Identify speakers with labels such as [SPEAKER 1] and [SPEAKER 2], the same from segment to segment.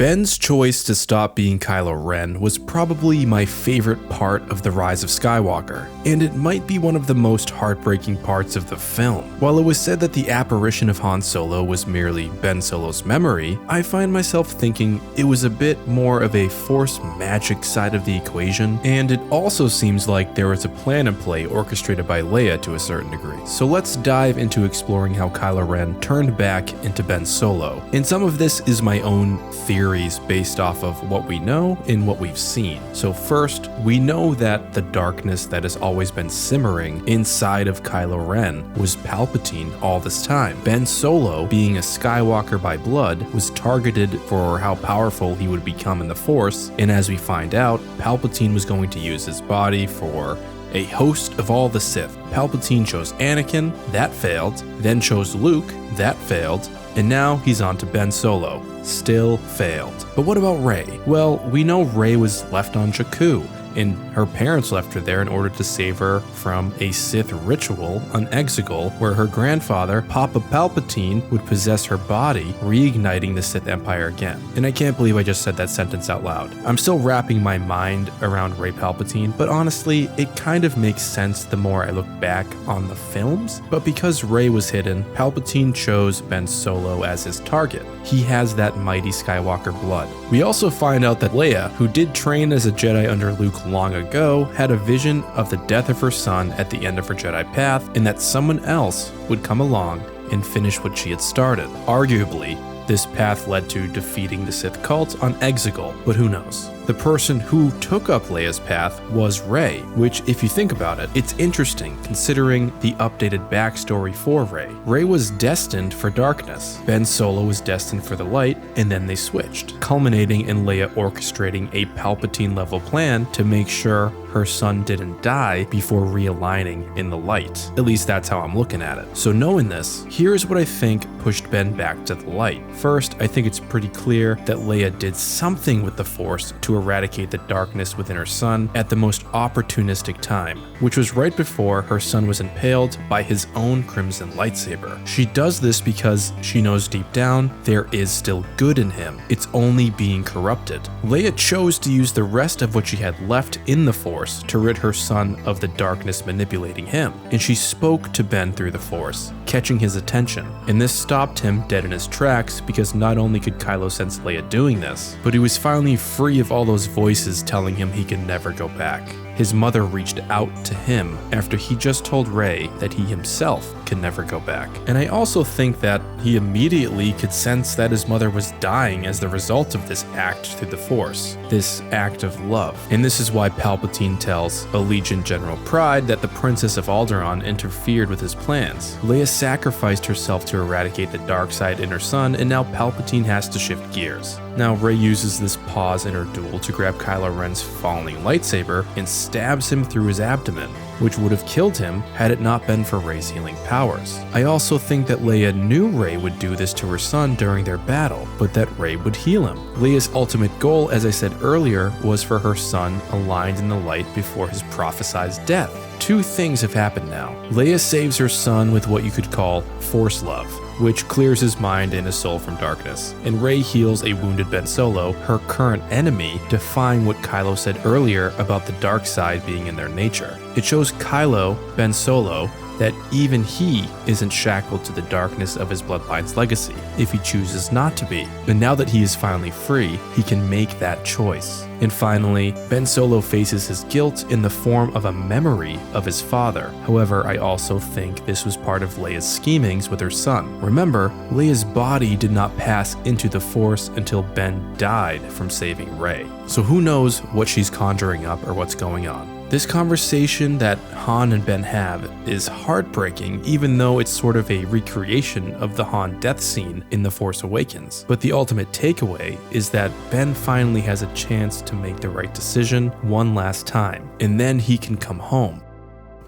[SPEAKER 1] Ben's choice to stop being Kylo Ren was probably my favorite part of the Rise of Skywalker, and it might be one of the most heartbreaking parts of the film. While it was said that the apparition of Han Solo was merely Ben Solo's memory, I find myself thinking it was a bit more of a Force magic side of the equation, and it also seems like there was a plan in play orchestrated by Leia to a certain degree. So let's dive into exploring how Kylo Ren turned back into Ben Solo. And some of this is my own theories based off of what we know and what we've seen. So first, we know that the darkness that has always been simmering inside of Kylo Ren was Palpatine all this time. Ben Solo, being a Skywalker by blood, was targeted for how powerful he would become in the Force, and as we find out, Palpatine was going to use his body for a host of all the Sith. Palpatine chose Anakin, that failed, then chose Luke, that failed, and now he's on to Ben Solo. Still failed. But what about Rey? Well, we know Rey was left on Jakku, and her parents left her there in order to save her from a Sith ritual on Exegol, where her grandfather, Papa Palpatine, would possess her body, reigniting the Sith Empire again. And I can't believe I just said that sentence out loud. I'm still wrapping my mind around Rey Palpatine, but honestly, it kind of makes sense the more I look back on the films. But because Rey was hidden, Palpatine chose Ben Solo as his target. He has that mighty Skywalker blood. We also find out that Leia, who did train as a Jedi under Luke long ago, had a vision of the death of her son at the end of her Jedi path, and that someone else would come along and finish what she had started. Arguably, this path led to defeating the Sith cult on Exegol, but who knows? The person who took up Leia's path was Rey, which, if you think about it, it's interesting considering the updated backstory for Rey. Rey was destined for darkness. Ben Solo was destined for the light, and then they switched, culminating in Leia orchestrating a Palpatine-level plan to make sure her son didn't die before realigning in the light. At least that's how I'm looking at it. So knowing this, here's what I think pushed Ben back to the light. First, I think it's pretty clear that Leia did something with the Force to eradicate the darkness within her son at the most opportunistic time, which was right before her son was impaled by his own crimson lightsaber. She does this because she knows deep down there is still good in him. It's only being corrupted. Leia chose to use the rest of what she had left in the Force to rid her son of the darkness manipulating him, and she spoke to Ben through the Force, catching his attention. And this stopped him dead in his tracks because not only could Kylo sense Leia doing this, but he was finally free of all those voices telling him he can never go back. His mother reached out to him after he just told Rey that he himself can never go back. And I also think that he immediately could sense that his mother was dying as the result of this act through the Force, this act of love. And this is why Palpatine tells Allegiant General Pride that the Princess of Alderaan interfered with his plans. Leia sacrificed herself to eradicate the dark side in her son, and now Palpatine has to shift gears. Now Rey uses this pause in her duel to grab Kylo Ren's falling lightsaber and stabs him through his abdomen, which would have killed him had it not been for Rey's healing powers. I also think that Leia knew Rey would do this to her son during their battle, but that Rey would heal him. Leia's ultimate goal, as I said earlier, was for her son aligned in the light before his prophesied death. Two things have happened now. Leia saves her son with what you could call Force love, which clears his mind and his soul from darkness. And Rey heals a wounded Ben Solo, her current enemy, defying what Kylo said earlier about the dark side being in their nature. It shows Kylo, Ben Solo, that even he isn't shackled to the darkness of his bloodline's legacy if he chooses not to be. And now that he is finally free, he can make that choice. And finally, Ben Solo faces his guilt in the form of a memory of his father. However, I also think this was part of Leia's schemings with her son. Remember, Leia's body did not pass into the Force until Ben died from saving Rey. So who knows what she's conjuring up or what's going on. This conversation that Han and Ben have is heartbreaking, even though it's sort of a recreation of the Han death scene in The Force Awakens. But the ultimate takeaway is that Ben finally has a chance to make the right decision one last time, and then he can come home.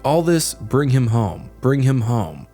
[SPEAKER 1] All this, bring him home.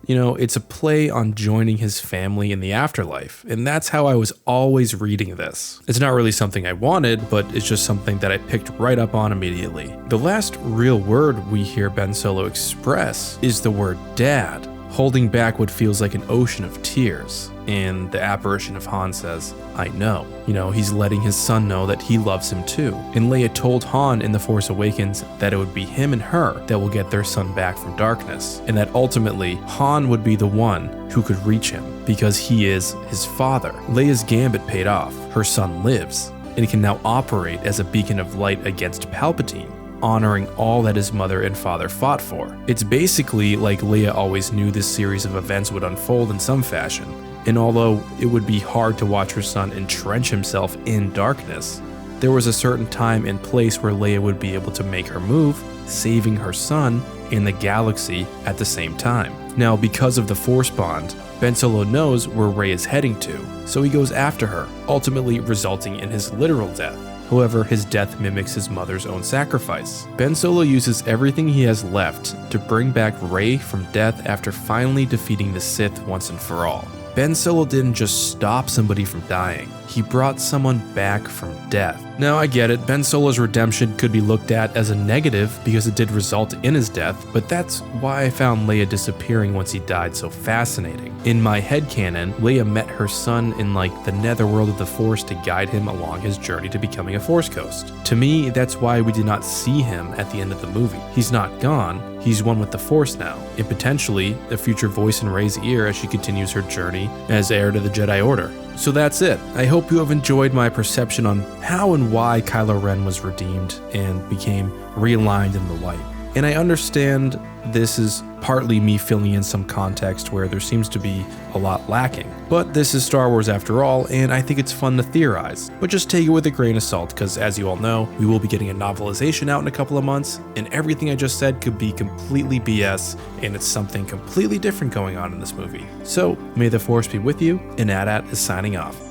[SPEAKER 1] You know, it's a play on joining his family in the afterlife, and that's how I was always reading this. It's not really something I wanted, but it's just something that I picked right up on immediately. The last real word we hear Ben Solo express is the word dad. holding back what feels like an ocean of tears. And the apparition of Han says, I know. He's letting his son know that he loves him too. And Leia told Han in The Force Awakens that it would be him and her that will get their son back from darkness, and that ultimately Han would be the one who could reach him because he is his father. Leia's gambit paid off. Her son lives, and can now operate as a beacon of light against Palpatine, honoring all that his mother and father fought for. It's basically like Leia always knew this series of events would unfold in some fashion, and although it would be hard to watch her son entrench himself in darkness, there was a certain time and place where Leia would be able to make her move, saving her son and the galaxy at the same time. Now, because of the Force bond, Ben Solo knows where Rey is heading to, so he goes after her, ultimately resulting in his literal death. However, his death mimics his mother's own sacrifice. Ben Solo uses everything he has left to bring back Rey from death after finally defeating the Sith once and for all. Ben Solo didn't just stop somebody from dying, he brought someone back from death. Now I get it, Ben Solo's redemption could be looked at as a negative because it did result in his death, but that's why I found Leia disappearing once he died so fascinating. In my headcanon, Leia met her son in the netherworld of the Force to guide him along his journey to becoming a Force ghost. To me, that's why we did not see him at the end of the movie. He's not gone, he's one with the Force now, and potentially a future voice in Rey's ear as she continues her journey as heir to the Jedi Order. So that's it. I hope you have enjoyed my perception on how and why Kylo Ren was redeemed and became realigned in the light. And I understand this is partly me filling in some context where there seems to be a lot lacking. But this is Star Wars after all, and I think it's fun to theorize. But just take it with a grain of salt, because as you all know, we will be getting a novelization out in a couple of months, and everything I just said could be completely BS, and it's something completely different going on in this movie. So, may the Force be with you, and AT AT is signing off.